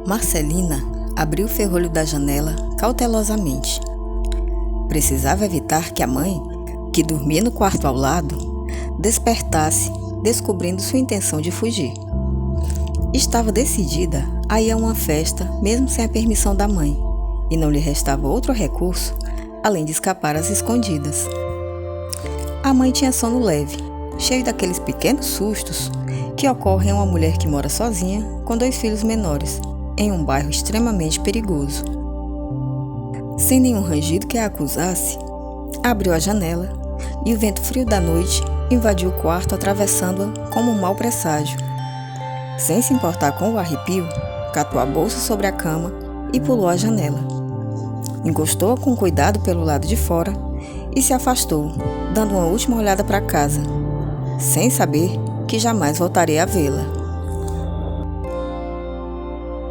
Marcelina abriu o ferrolho da janela cautelosamente. Precisava evitar que a mãe, que dormia no quarto ao lado, despertasse, descobrindo sua intenção de fugir. Estava decidida a ir a uma festa, mesmo sem a permissão da mãe, e não lhe restava outro recurso além de escapar às escondidas. A mãe tinha sono leve, cheio daqueles pequenos sustos que ocorrem a uma mulher que mora sozinha com 2 filhos menores, em um bairro extremamente perigoso. Sem nenhum rangido que a acusasse, abriu a janela e o vento frio da noite invadiu o quarto, atravessando-a como um mau presságio. Sem se importar com o arrepio, catou a bolsa sobre a cama e pulou a janela. Encostou-a com cuidado pelo lado de fora e se afastou, dando uma última olhada para casa, sem saber que jamais voltaria a vê-la.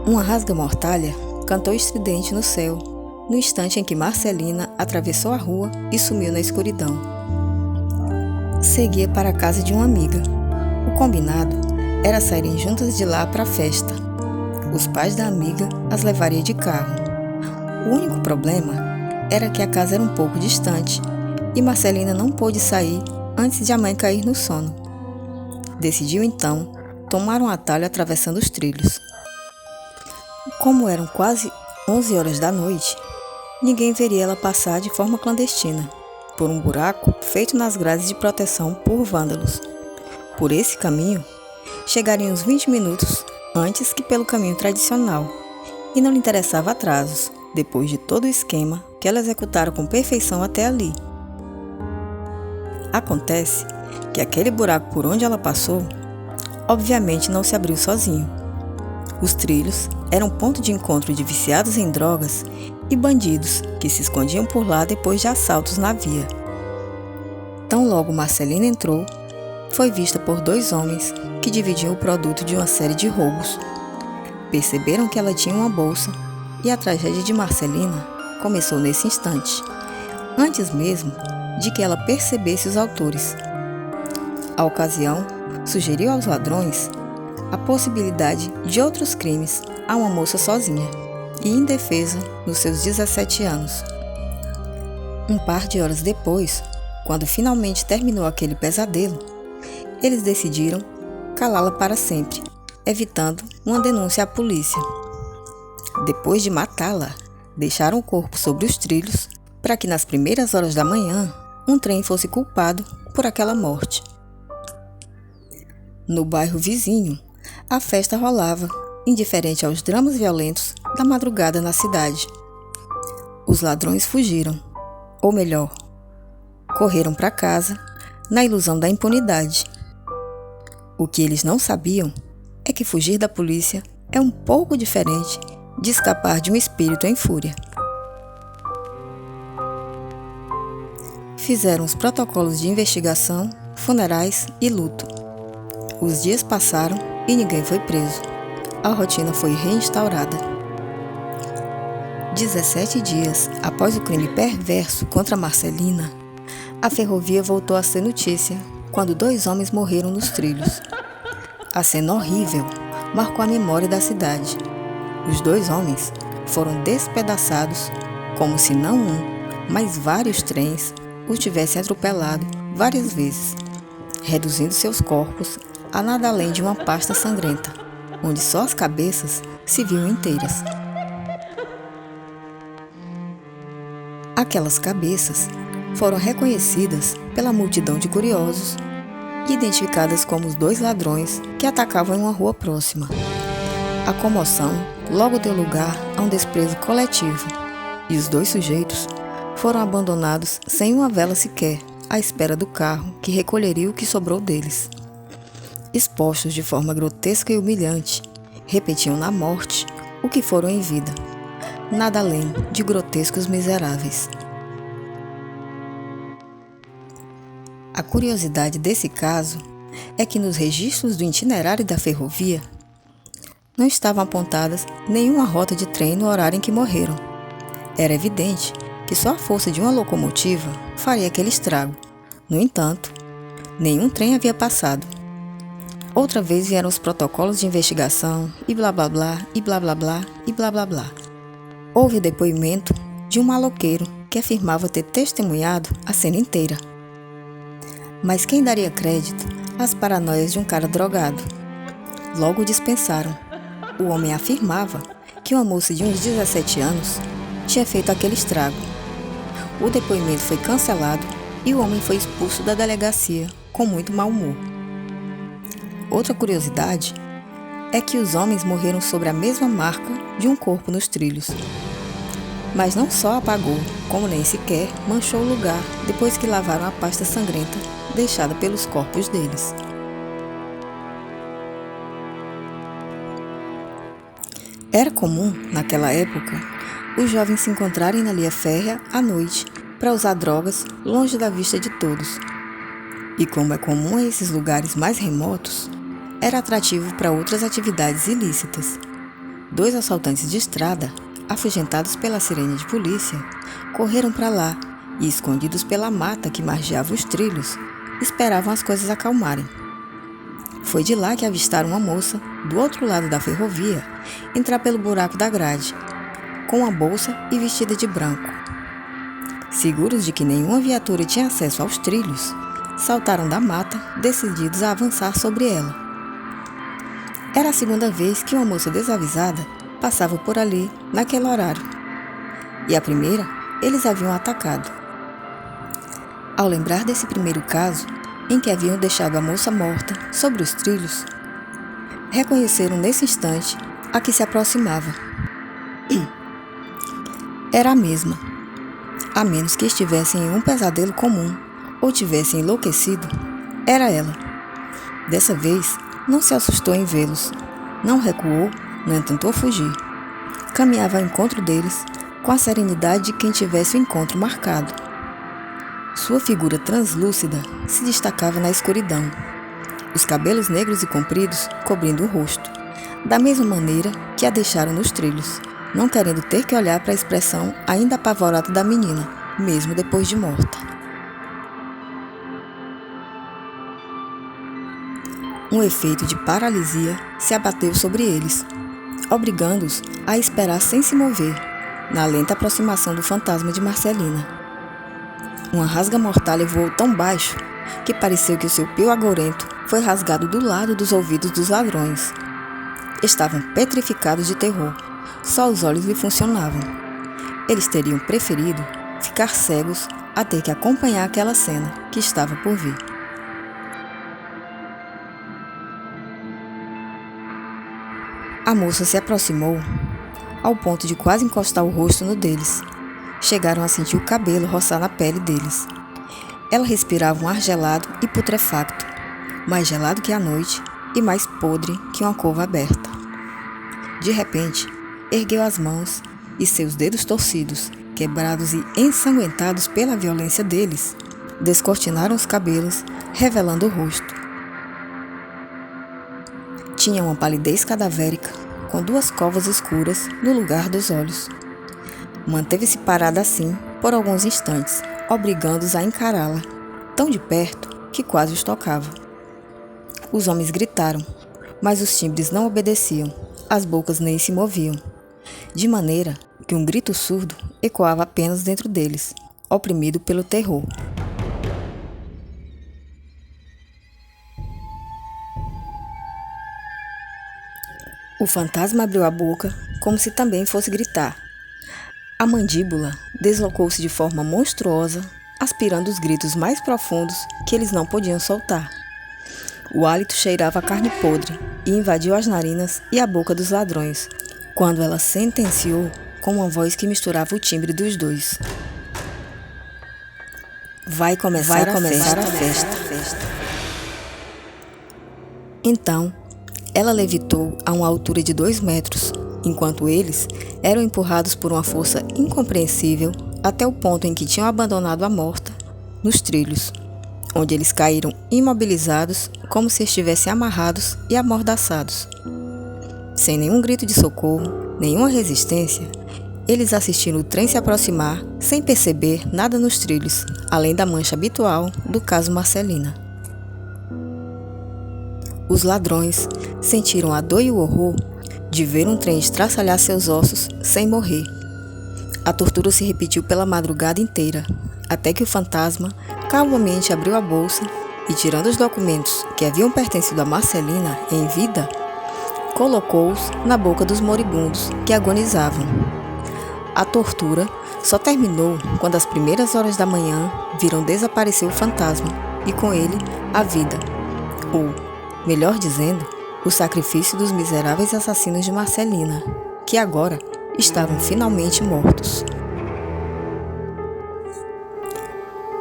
Uma rasga-mortalha cantou estridente no céu, no instante em que Marcelina atravessou a rua e sumiu na escuridão. Seguia para a casa de uma amiga. O combinado era saírem juntas de lá para a festa. Os pais da amiga as levariam de carro. O único problema era que a casa era um pouco distante e Marcelina não pôde sair antes de a mãe cair no sono. Decidiu então tomar um atalho atravessando os trilhos. Como eram quase 11 horas da noite, ninguém veria ela passar de forma clandestina, por um buraco feito nas grades de proteção por vândalos. Por esse caminho, chegaria uns 20 minutos antes que pelo caminho tradicional, e não lhe interessava atrasos, depois de todo o esquema que ela executara com perfeição até ali. Acontece que aquele buraco por onde ela passou, obviamente não se abriu sozinho. Os trilhos eram ponto de encontro de viciados em drogas e bandidos que se escondiam por lá depois de assaltos na via. Tão logo Marcelina entrou, foi vista por 2 homens que dividiam o produto de uma série de roubos. Perceberam que ela tinha uma bolsa e a tragédia de Marcelina começou nesse instante, antes mesmo de que ela percebesse os autores. A ocasião sugeriu aos ladrões a possibilidade de outros crimes a uma moça sozinha e indefesa nos seus 17 anos. Um par de horas depois, quando finalmente terminou aquele pesadelo, eles decidiram calá-la para sempre, evitando uma denúncia à polícia. Depois de matá-la, deixaram o corpo sobre os trilhos para que nas primeiras horas da manhã um trem fosse culpado por aquela morte. No bairro vizinho, a festa rolava, indiferente aos dramas violentos da madrugada na cidade. Os ladrões fugiram, ou melhor, correram para casa na ilusão da impunidade. O que eles não sabiam é que fugir da polícia é um pouco diferente de escapar de um espírito em fúria. Fizeram os protocolos de investigação, funerais e luto. Os dias passaram e ninguém foi preso. A rotina foi reinstaurada. 17 dias após o crime perverso contra Marcelina, a ferrovia voltou a ser notícia quando 2 homens morreram nos trilhos. A cena horrível marcou a memória da cidade. Os 2 homens foram despedaçados como se não um, mas vários trens os tivessem atropelado várias vezes, reduzindo seus corpos a nada além de uma pasta sangrenta, onde só as cabeças se viam inteiras. Aquelas cabeças foram reconhecidas pela multidão de curiosos e identificadas como os 2 ladrões que atacavam em uma rua próxima. A comoção logo deu lugar a um desprezo coletivo, e os 2 sujeitos foram abandonados sem uma vela sequer, à espera do carro que recolheria o que sobrou deles. Expostos de forma grotesca e humilhante, repetiam na morte o que foram em vida, nada além de grotescos miseráveis. A curiosidade desse caso é que nos registros do itinerário da ferrovia não estavam apontadas nenhuma rota de trem no horário em que morreram. Era evidente que só a força de uma locomotiva faria aquele estrago. No entanto, nenhum trem havia passado. Outra vez vieram os protocolos de investigação e blá blá blá, e blá blá blá, e blá blá blá. Houve o depoimento de um maloqueiro que afirmava ter testemunhado a cena inteira. Mas quem daria crédito às paranoias de um cara drogado? Logo o dispensaram. O homem afirmava que uma moça de uns 17 anos tinha feito aquele estrago. O depoimento foi cancelado e o homem foi expulso da delegacia com muito mau humor. Outra curiosidade é que os homens morreram sobre a mesma marca de um corpo nos trilhos. Mas não só apagou, como nem sequer manchou o lugar depois que lavaram a pasta sangrenta deixada pelos corpos deles. Era comum, naquela época, os jovens se encontrarem na linha férrea à noite para usar drogas longe da vista de todos. E como é comum em esses lugares mais remotos, era atrativo para outras atividades ilícitas. 2 assaltantes de estrada, afugentados pela sirene de polícia, correram para lá e, escondidos pela mata que margeava os trilhos, esperavam as coisas acalmarem. Foi de lá que avistaram uma moça, do outro lado da ferrovia, entrar pelo buraco da grade, com uma bolsa e vestida de branco. Seguros de que nenhuma viatura tinha acesso aos trilhos, saltaram da mata, decididos a avançar sobre ela. Era a segunda vez que uma moça desavisada passava por ali naquele horário. E a primeira, eles haviam atacado. Ao lembrar desse primeiro caso, em que haviam deixado a moça morta sobre os trilhos, reconheceram nesse instante a que se aproximava. Era a mesma. A menos que estivessem em um pesadelo comum ou tivessem enlouquecido, era ela. Dessa vez, não se assustou em vê-los, não recuou, nem tentou fugir. Caminhava ao encontro deles com a serenidade de quem tivesse o encontro marcado. Sua figura translúcida se destacava na escuridão, os cabelos negros e compridos cobrindo o rosto, da mesma maneira que a deixaram nos trilhos, não querendo ter que olhar para a expressão ainda apavorada da menina, mesmo depois de morta. Um efeito de paralisia se abateu sobre eles, obrigando-os a esperar sem se mover, na lenta aproximação do fantasma de Marcelina. Uma rasga-mortalha voou tão baixo que pareceu que o seu pio agourento foi rasgado do lado dos ouvidos dos ladrões. Estavam petrificados de terror, só os olhos lhe funcionavam. Eles teriam preferido ficar cegos a ter que acompanhar aquela cena que estava por vir. A moça se aproximou ao ponto de quase encostar o rosto no deles. Chegaram a sentir o cabelo roçar na pele deles. Ela respirava um ar gelado e putrefacto, mais gelado que a noite e mais podre que uma couve aberta. De repente, ergueu as mãos e seus dedos torcidos, quebrados e ensanguentados pela violência deles, descortinaram os cabelos, revelando o rosto. Tinha uma palidez cadavérica, com 2 covas escuras no lugar dos olhos. Manteve-se parada assim por alguns instantes, obrigando-os a encará-la, tão de perto que quase os tocava. Os homens gritaram, mas os timbres não obedeciam, as bocas nem se moviam, de maneira que um grito surdo ecoava apenas dentro deles, oprimido pelo terror. O fantasma abriu a boca como se também fosse gritar. A mandíbula deslocou-se de forma monstruosa, aspirando os gritos mais profundos que eles não podiam soltar. O hálito cheirava a carne podre e invadiu as narinas e a boca dos ladrões, quando ela sentenciou com uma voz que misturava o timbre dos dois. Vai começar a festa. Então, ela levitou a uma altura de 2 metros, enquanto eles eram empurrados por uma força incompreensível até o ponto em que tinham abandonado a morta nos trilhos, onde eles caíram imobilizados como se estivessem amarrados e amordaçados. Sem nenhum grito de socorro, nenhuma resistência, eles assistiram o trem se aproximar sem perceber nada nos trilhos, além da mancha habitual do caso Marcelina. Os ladrões sentiram a dor e o horror de ver um trem estraçalhar seus ossos sem morrer. A tortura se repetiu pela madrugada inteira, até que o fantasma calmamente abriu a bolsa e, tirando os documentos que haviam pertencido a Marcelina em vida, colocou-os na boca dos moribundos que agonizavam. A tortura só terminou quando às primeiras horas da manhã viram desaparecer o fantasma e com ele a vida, ou, melhor dizendo, o sacrifício dos miseráveis assassinos de Marcelina, que agora estavam finalmente mortos.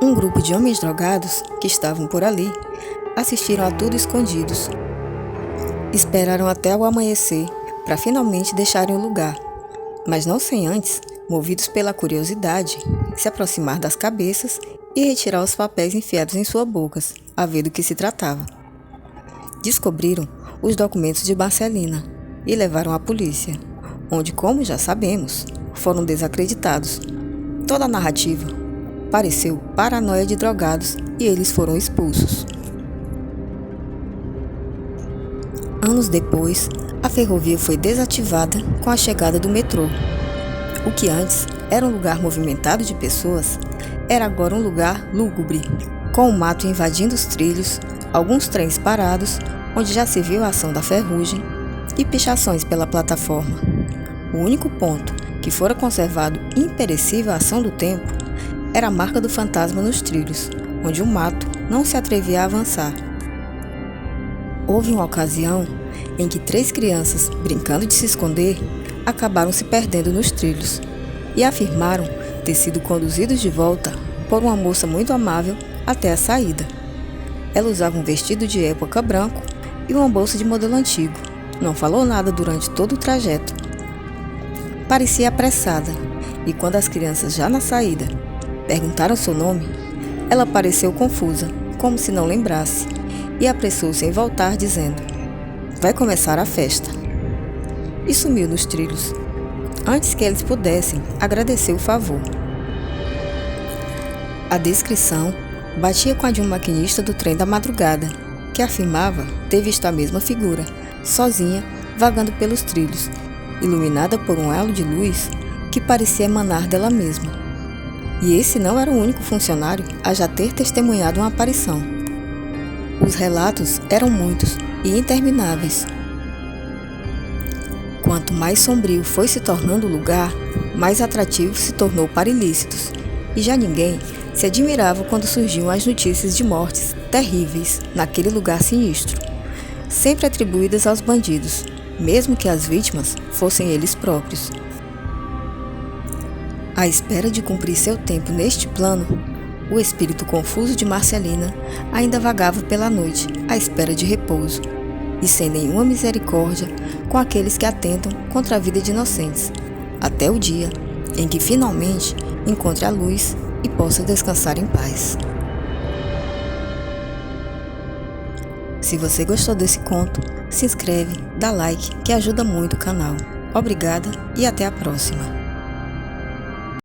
Um grupo de homens drogados que estavam por ali assistiram a tudo escondidos. Esperaram até o amanhecer para finalmente deixarem o lugar, mas não sem antes, movidos pela curiosidade, se aproximar das cabeças e retirar os papéis enfiados em suas bocas, a ver do que se tratava. Descobriram os documentos de Marcelina e levaram à polícia, onde, como já sabemos, foram desacreditados. Toda a narrativa pareceu paranoia de drogados e eles foram expulsos. Anos depois, a ferrovia foi desativada com a chegada do metrô. O que antes era um lugar movimentado de pessoas, era agora um lugar lúgubre, com o mato invadindo os trilhos, alguns trens parados, onde já se viu a ação da ferrugem, e pichações pela plataforma. O único ponto que fora conservado imperecível à ação do tempo era a marca do fantasma nos trilhos, onde o mato não se atrevia a avançar. Houve uma ocasião em que 3 crianças, brincando de se esconder, acabaram se perdendo nos trilhos e afirmaram ter sido conduzidos de volta por uma moça muito amável até a saída. Ela usava um vestido de época branco e uma bolsa de modelo antigo. Não falou nada durante todo o trajeto. Parecia apressada, e quando as crianças, já na saída, perguntaram seu nome, ela pareceu confusa, como se não lembrasse, e apressou-se em voltar, dizendo: "Vai começar a festa." E sumiu nos trilhos, antes que eles pudessem agradecer o favor. A descrição batia com a de um maquinista do trem da madrugada, que afirmava ter visto a mesma figura, sozinha, vagando pelos trilhos, iluminada por um halo de luz que parecia emanar dela mesma. E esse não era o único funcionário a já ter testemunhado uma aparição. Os relatos eram muitos e intermináveis. Quanto mais sombrio foi se tornando o lugar, mais atrativo se tornou para ilícitos, e já ninguém se admirava quando surgiam as notícias de mortes terríveis naquele lugar sinistro, sempre atribuídas aos bandidos, mesmo que as vítimas fossem eles próprios. À espera de cumprir seu tempo neste plano, o espírito confuso de Marcelina ainda vagava pela noite à espera de repouso, e sem nenhuma misericórdia com aqueles que atentam contra a vida de inocentes, até o dia em que finalmente encontre a luz e possa descansar em paz. Se você gostou desse conto, se inscreve, dá like, que ajuda muito o canal. Obrigada e até a próxima!